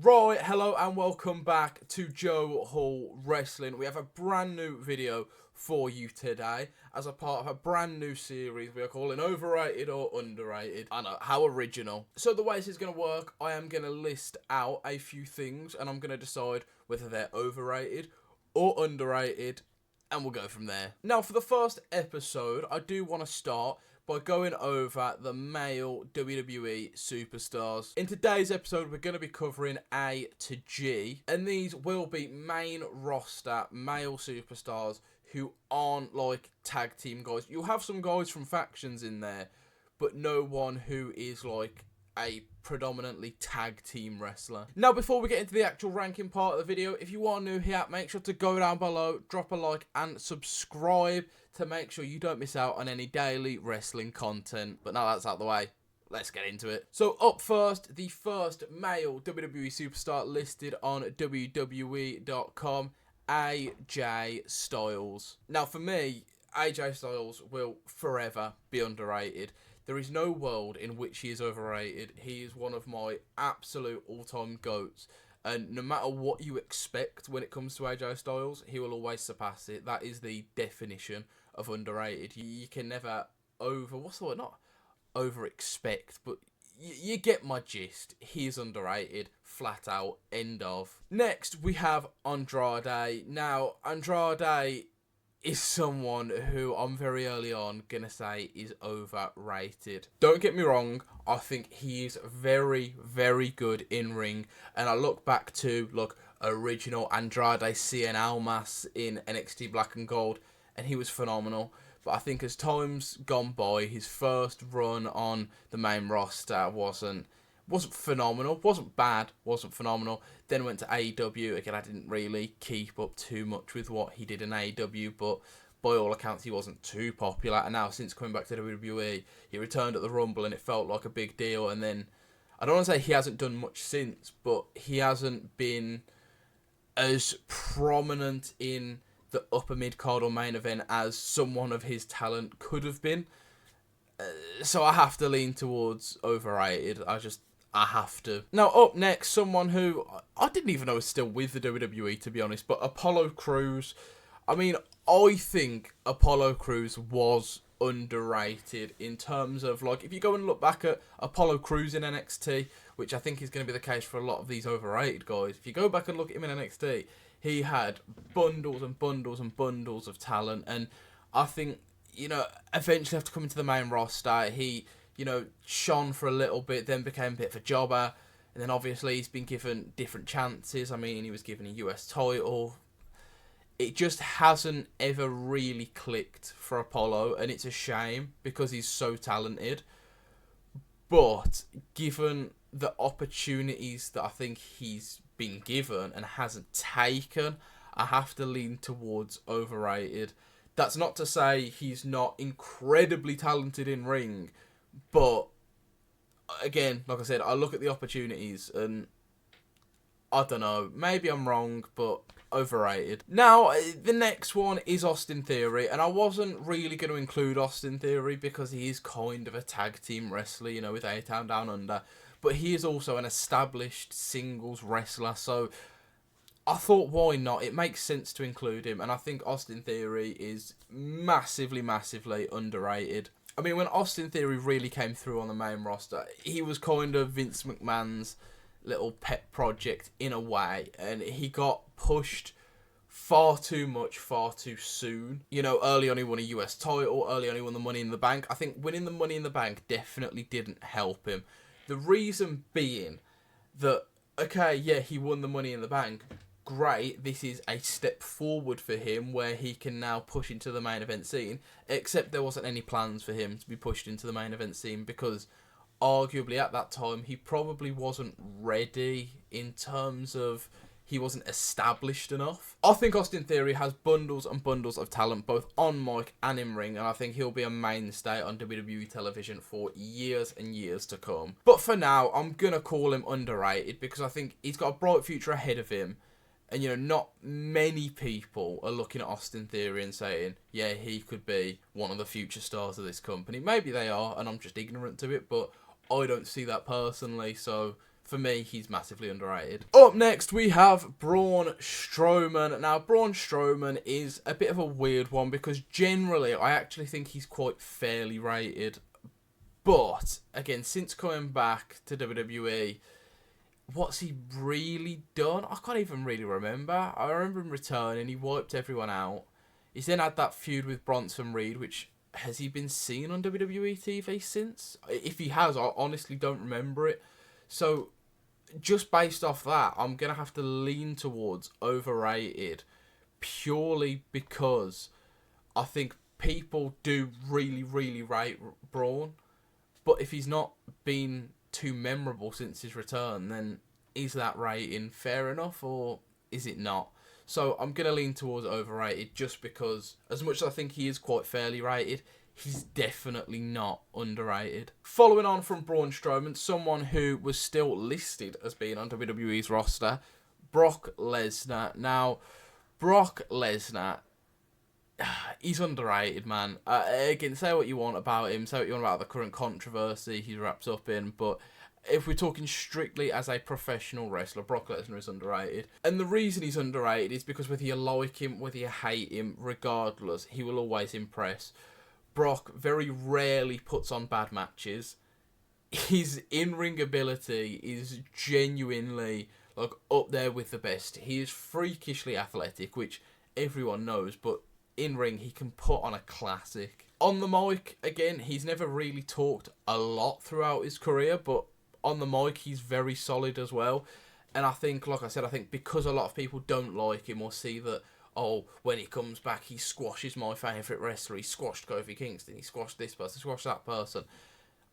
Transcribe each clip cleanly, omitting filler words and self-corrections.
Right, hello and welcome back to Joe Hall Wrestling. We have a brand new video for you today as a part of a brand new series we are calling Overrated or Underrated. I know, how original. So the way this is going to work, I am going to list out a few things and I'm going to decide whether they're overrated or underrated, and we'll go from there. Now, for the first episode, I do want to start by going over the male WWE superstars. In today's episode, we're going to be covering A to G, and these will be main roster male superstars who aren't like tag team guys. You'll have some guys from factions in there, but no one who is like a predominantly tag team wrestler. Now, before we get into the actual ranking part of the video, if you are new here, make sure to go down below, drop a like and subscribe to make sure you don't miss out on any daily wrestling content. But now that's out of the way, let's get into it. So up first, the first male WWE superstar listed on WWE.com, AJ Styles. Now for me, AJ Styles will forever be underrated. There is no world in which he is overrated. He is one of my absolute all-time GOATs. And no matter what you expect when it comes to AJ Styles, he will always surpass it. That is the definition of underrated. You can never not over-expect, but you get my gist. He is underrated, flat out, end of. Next, we have Andrade. Now, Andrade is someone who I'm very early on going to say is overrated. Don't get me wrong, I think he is very, very good in ring. And I look back to, original Andrade Cien Almas in NXT Black and Gold, and he was phenomenal. But I think as time's gone by, his first run on the main roster wasn't phenomenal, wasn't bad, wasn't phenomenal. Then went to AEW. Again, I didn't really keep up too much with what he did in AEW, but by all accounts, he wasn't too popular. And now, since coming back to WWE, he returned at the Rumble, and it felt like a big deal. And then, I don't want to say he hasn't done much since, but he hasn't been as prominent in the upper mid-card or main event as someone of his talent could have been. So I have to lean towards overrated. I have to. Now, up next, someone who I didn't even know was still with the WWE, to be honest, but Apollo Crews. I mean, I think Apollo Crews was underrated in terms of, if you go and look back at Apollo Crews in NXT, which I think is going to be the case for a lot of these overrated guys, if you go back and look at him in NXT, he had bundles and bundles and bundles of talent, and I think, eventually after coming to the main roster, he shone for a little bit, then became a bit of a jobber, and then obviously he's been given different chances. I mean, he was given a US title. It just hasn't ever really clicked for Apollo, and it's a shame because he's so talented. But given the opportunities that I think he's been given and hasn't taken, I have to lean towards overrated. That's not to say he's not incredibly talented in ring, but again, like I said, I look at the opportunities and I don't know, maybe I'm wrong, but overrated. Now, the next one is Austin Theory, and I wasn't really going to include Austin Theory because he is kind of a tag team wrestler, with A-Town Down Under, but he is also an established singles wrestler, so I thought, why not? It makes sense to include him, and I think Austin Theory is massively, massively underrated. I mean, when Austin Theory really came through on the main roster, he was kind of Vince McMahon's little pet project in a way, and he got pushed far too much, far too soon. Early on he won a US title, early on he won the Money in the Bank. I think winning the Money in the Bank definitely didn't help him. The reason being that, okay, yeah, he won the Money in the Bank. Great, this is a step forward for him where he can now push into the main event scene, except there wasn't any plans for him to be pushed into the main event scene because arguably at that time he probably wasn't ready in terms of he wasn't established enough. I think Austin Theory has bundles and bundles of talent both on mic and in ring, and I think he'll be a mainstay on WWE television for years and years to come. But for now, I'm going to call him underrated because I think he's got a bright future ahead of him. And, not many people are looking at Austin Theory and saying, yeah, he could be one of the future stars of this company. Maybe they are, and I'm just ignorant to it, but I don't see that personally. So For me, he's massively underrated. Up next, we have Braun Strowman. Now, Braun Strowman is a bit of a weird one because generally, I actually think he's quite fairly rated. But, again, since coming back to WWE, what's he really done? I can't even really remember. I remember him returning. He wiped everyone out. He's then had that feud with Bronson Reed, which... Has he been seen on WWE TV since? If he has, I honestly don't remember it. So... Just based off that, I'm going to have to lean towards overrated purely because I think people do really, really rate Braun. But if he's not been too memorable since his return, then is that rating fair enough or is it not? So I'm going to lean towards overrated just because as much as I think he is quite fairly rated, he's definitely not underrated. Following on from Braun Strowman, someone who was still listed as being on WWE's roster, Brock Lesnar. Now, Brock Lesnar, he's underrated, man. Again, say what you want about him, say what you want about the current controversy he's wrapped up in, but if we're talking strictly as a professional wrestler, Brock Lesnar is underrated. And the reason he's underrated is because whether you like him, whether you hate him, regardless, he will always impress. Brock very rarely puts on bad matches. His in-ring ability is genuinely like up there with the best. He is freakishly athletic, which everyone knows, but in-ring he can put on a classic. On the mic, again, he's never really talked a lot throughout his career, but on the mic he's very solid as well. And I think, like I said, I think because a lot of people don't like him or see that, oh, when he comes back, he squashes my favourite wrestler. He squashed Kofi Kingston. He squashed this person, squashed that person.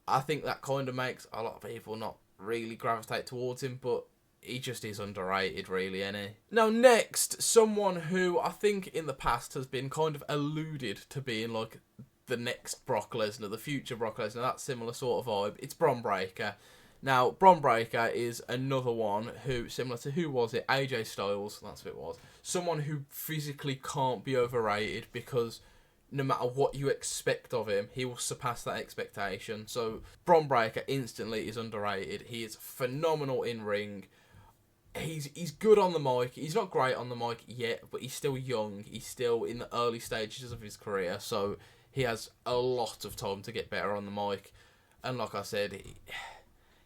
I think that kind of makes a lot of people not really gravitate towards him, but he just is underrated, really, isn't he? Now, next, someone who I think in the past has been kind of alluded to being like the next Brock Lesnar, the future Brock Lesnar, that similar sort of vibe. It's Bron Breakker. Now, Bron Breakker is another one who, similar to, who was it? AJ Styles, that's who it was. Someone who physically can't be overrated because no matter what you expect of him, he will surpass that expectation. So, Bron Breakker instantly is underrated. He is phenomenal in ring. He's good on the mic. He's not great on the mic yet, but he's still young. He's still in the early stages of his career, so he has a lot of time to get better on the mic. And like I said,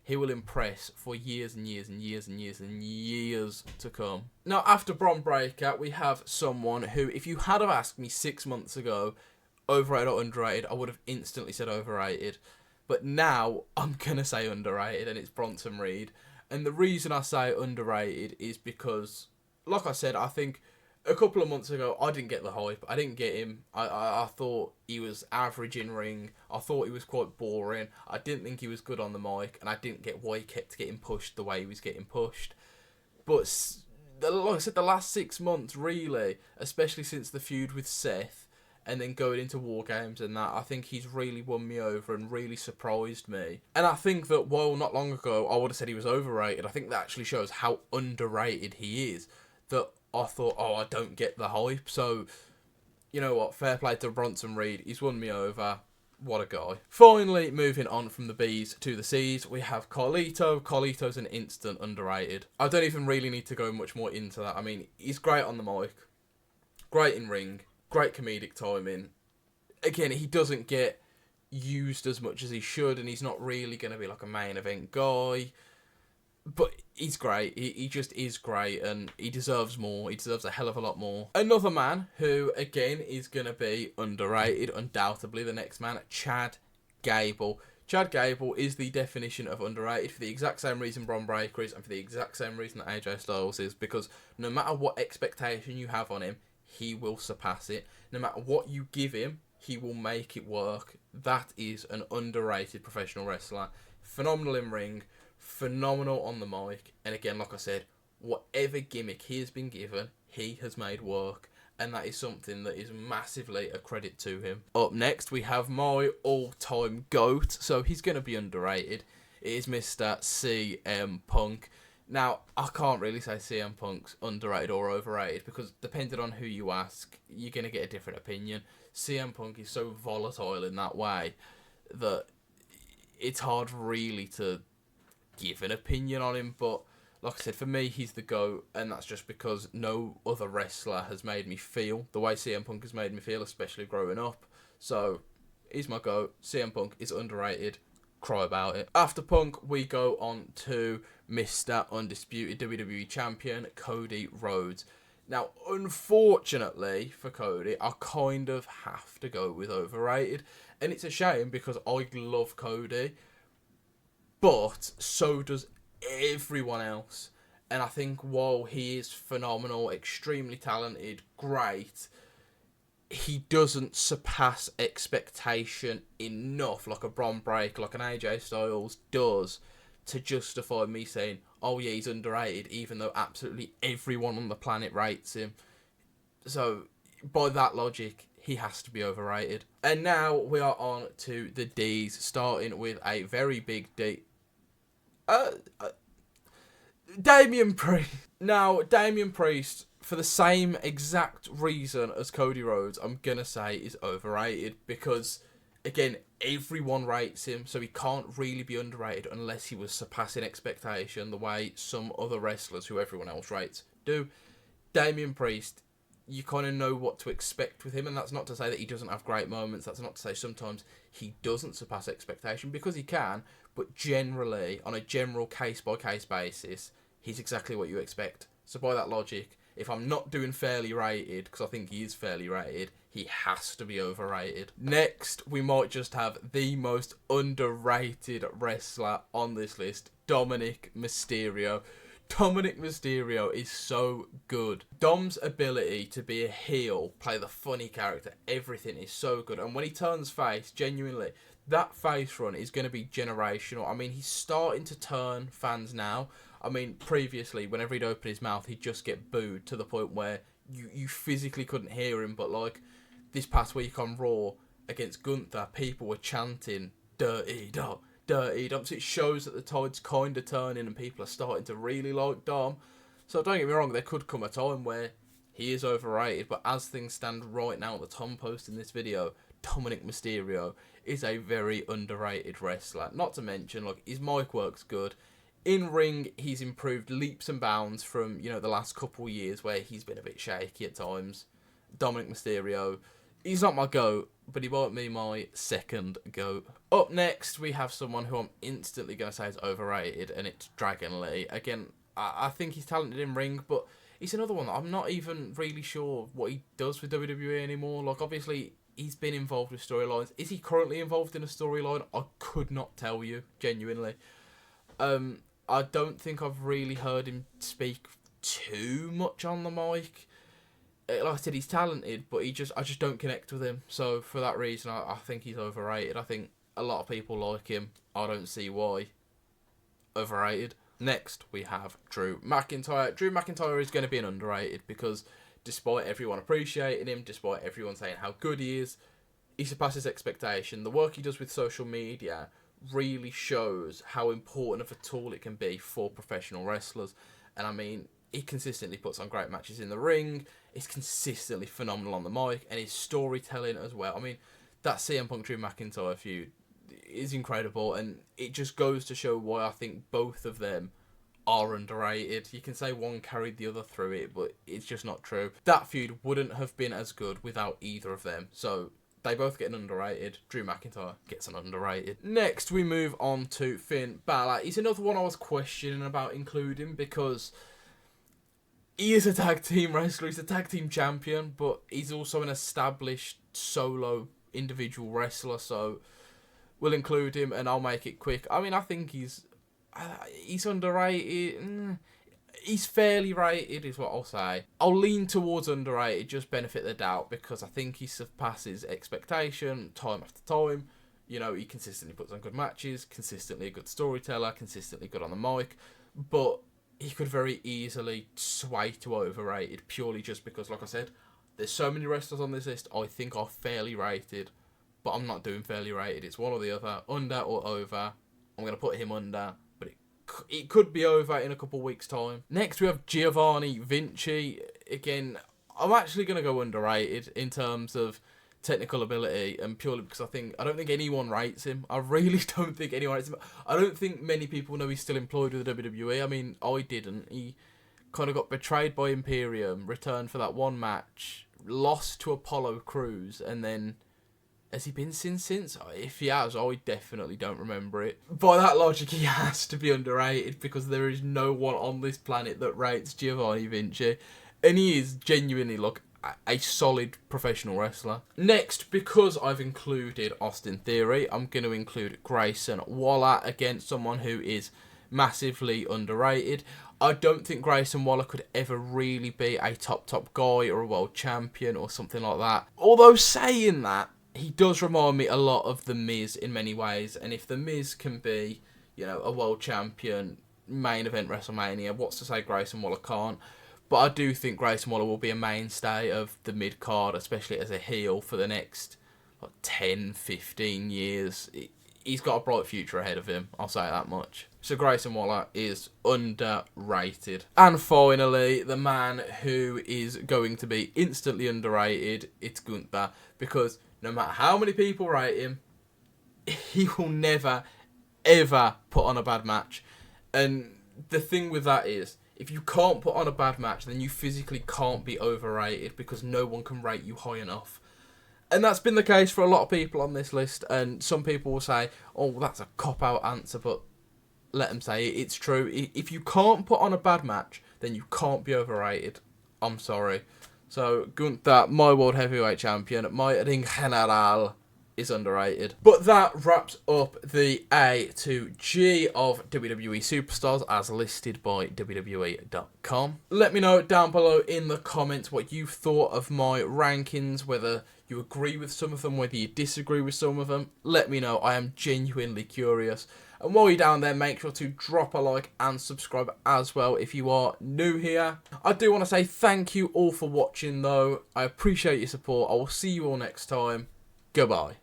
he will impress for years and years and years and years and years to come. Now, after Bron Breakker, we have someone who, if you had have asked me 6 months ago, overrated or underrated, I would have instantly said overrated. But now, I'm going to say underrated, and it's Bronson Reed. And the reason I say underrated is because, like I said, I think a couple of months ago, I didn't get the hype. I didn't get him. I thought he was average in ring. I thought he was quite boring. I didn't think he was good on the mic. And I didn't get why he kept getting pushed the way he was getting pushed. But, like I said, the last 6 months, really, especially since the feud with Seth, and then going into War Games and that, I think he's really won me over and really surprised me. And I think that while not long ago I would have said he was overrated, I think that actually shows how underrated he is. That I thought, oh, I don't get the hype. So, you know what, fair play to Bronson Reed. He's won me over. What a guy. Finally, moving on from the B's to the C's, we have Carlito. Carlito's an instant underrated. I don't even really need to go much more into that. I mean, he's great on the mic, great in ring, great comedic timing. Again, he doesn't get used as much as he should, and he's not really going to be like a main event guy. But he's great. He just is great, and he deserves more. He deserves a hell of a lot more. Another man who, again, is going to be underrated, undoubtedly, the next man, Chad Gable. Chad Gable is the definition of underrated for the exact same reason Bron Breakker is, and for the exact same reason that AJ Styles is, because no matter what expectation you have on him, he will surpass it. No matter what you give him, he will make it work. That is an underrated professional wrestler. Phenomenal in ring, phenomenal on the mic, and again, like I said, whatever gimmick he has been given, he has made work, and that is something that is massively a credit to him. Up next, we have my all-time GOAT, so he's going to be underrated. It is Mr. CM Punk. Now, I can't really say CM Punk's underrated or overrated, because depending on who you ask, you're going to get a different opinion. CM Punk is so volatile in that way that it's hard really to give an opinion on him, but like I said, for me, he's the GOAT, and that's just because no other wrestler has made me feel the way CM Punk has made me feel, especially growing up. So, he's my GOAT. CM Punk is underrated. Cry about it. After Punk, we go on to Mr. Undisputed WWE Champion, Cody Rhodes. Now, unfortunately for Cody, I kind of have to go with overrated. And it's a shame because I love Cody, but so does everyone else. And I think while he is phenomenal, extremely talented, great, he doesn't surpass expectation enough, like a Bron Breakker, like an AJ Styles does, to justify me saying, oh yeah, he's underrated, even though absolutely everyone on the planet rates him. So, by that logic, he has to be overrated. And now we are on to the D's, starting with a very big D. Damian Priest. Now, Damian Priest, for the same exact reason as Cody Rhodes, I'm going to say is overrated because, again, everyone rates him, so he can't really be underrated unless he was surpassing expectation the way some other wrestlers who everyone else rates do. Damian Priest, you kind of know what to expect with him, and that's not to say that he doesn't have great moments. That's not to say sometimes he doesn't surpass expectation, because he can, but generally, on a general case-by-case basis, he's exactly what you expect. So by that logic, if I'm not doing fairly rated, because I think he is fairly rated, he has to be overrated. Next, we might just have the most underrated wrestler on this list, Dominic Mysterio. Dominic Mysterio is so good. Dom's ability to be a heel, play the funny character, everything is so good. And when he turns face, genuinely, that face run is going to be generational. I mean, he's starting to turn fans now. I mean, previously, whenever he'd open his mouth, he'd just get booed to the point where you physically couldn't hear him. But, like, this past week on Raw against Gunther, people were chanting, "Dirty Dom, Dirty Dom." So it shows that the tide's kind of turning and people are starting to really like Dom. So don't get me wrong, there could come a time where he is overrated. But as things stand right now at the time posting this video, Dominic Mysterio is a very underrated wrestler. Not to mention, like, his mic work's good. In ring, he's improved leaps and bounds from, the last couple of years where he's been a bit shaky at times. Dominic Mysterio, he's not my GOAT, but he won't be my second GOAT. Up next, we have someone who I'm instantly going to say is overrated, and it's Dragon Lee. Again, I think he's talented in ring, but he's another one that I'm not even really sure what he does with WWE anymore. Like, obviously, he's been involved with storylines. Is he currently involved in a storyline? I could not tell you, genuinely. I don't think I've really heard him speak too much on the mic. Like I said, he's talented, but I just don't connect with him. So for that reason, I think he's overrated. I think a lot of people like him. I don't see why. Overrated. Next, we have Drew McIntyre. Drew McIntyre is going to be an underrated because despite everyone appreciating him, despite everyone saying how good he is, he surpasses expectation. The work he does with social media really shows how important of a tool it can be for professional wrestlers. And I mean, he consistently puts on great matches in the ring. He's consistently phenomenal on the mic, and his storytelling as well. I mean, that CM Punk Drew McIntyre feud is incredible, and it just goes to show why I think both of them are underrated. You can say one carried the other through it, but it's just not true. That feud wouldn't have been as good without either of them. So they both get an underrated. Drew McIntyre gets an underrated. Next, we move on to Finn Balor. He's another one I was questioning about including because he is a tag team wrestler. He's a tag team champion, but he's also an established solo individual wrestler. So we'll include him, and I'll make it quick. I mean, I think he's underrated. He's fairly rated is what I'll say. I'll lean towards underrated, just benefit the doubt, because I think he surpasses expectation time after time. He consistently puts on good matches, consistently a good storyteller, consistently good on the mic, but he could very easily sway to overrated purely just because, like I said, there's so many wrestlers on this list I think are fairly rated, but I'm not doing fairly rated. It's one or the other, under or over. I'm going to put him under, but it could be over in a couple of weeks' time. Next, we have Giovanni Vinci. Again, I'm actually going to go underrated in terms of technical ability, and purely because I don't think anyone rates him. I really don't think anyone rates him. I don't think many people know he's still employed with the WWE. I mean, I didn't. He kind of got betrayed by Imperium, returned for that one match, lost to Apollo Crews, and then has he been since? If he has, I definitely don't remember it. By that logic, he has to be underrated because there is no one on this planet that rates Giovanni Vinci, and he is genuinely a solid professional wrestler. Next, because I've included Austin Theory, I'm going to include Grayson Waller, again, someone who is massively underrated. I don't think Grayson Waller could ever really be a top guy or a world champion or something like that. Although saying that, he does remind me a lot of The Miz in many ways, and if The Miz can be, a world champion, main event WrestleMania, what's to say Grayson Waller can't? But I do think Grayson Waller will be a mainstay of the mid-card, especially as a heel for the next 10, 15 years. He's got a bright future ahead of him, I'll say that much. So Grayson Waller is underrated. And finally, the man who is going to be instantly underrated, it's Gunther, because no matter how many people rate him, he will never, ever put on a bad match. And the thing with that is, if you can't put on a bad match, then you physically can't be overrated because no one can rate you high enough. And that's been the case for a lot of people on this list, and some people will say, oh, that's a cop-out answer, but let them say it. It's true. If you can't put on a bad match, then you can't be overrated. I'm sorry. So, Gunther, my World Heavyweight Champion, my Ring General, is underrated. But that wraps up the A to G of WWE Superstars as listed by WWE.com. Let me know down below in the comments what you thought of my rankings, whether you agree with some of them, whether you disagree with some of them. Let me know. I am genuinely curious. And while you're down there, make sure to drop a like and subscribe as well if you are new here. I do want to say thank you all for watching though. I appreciate your support. I will see you all next time. Goodbye.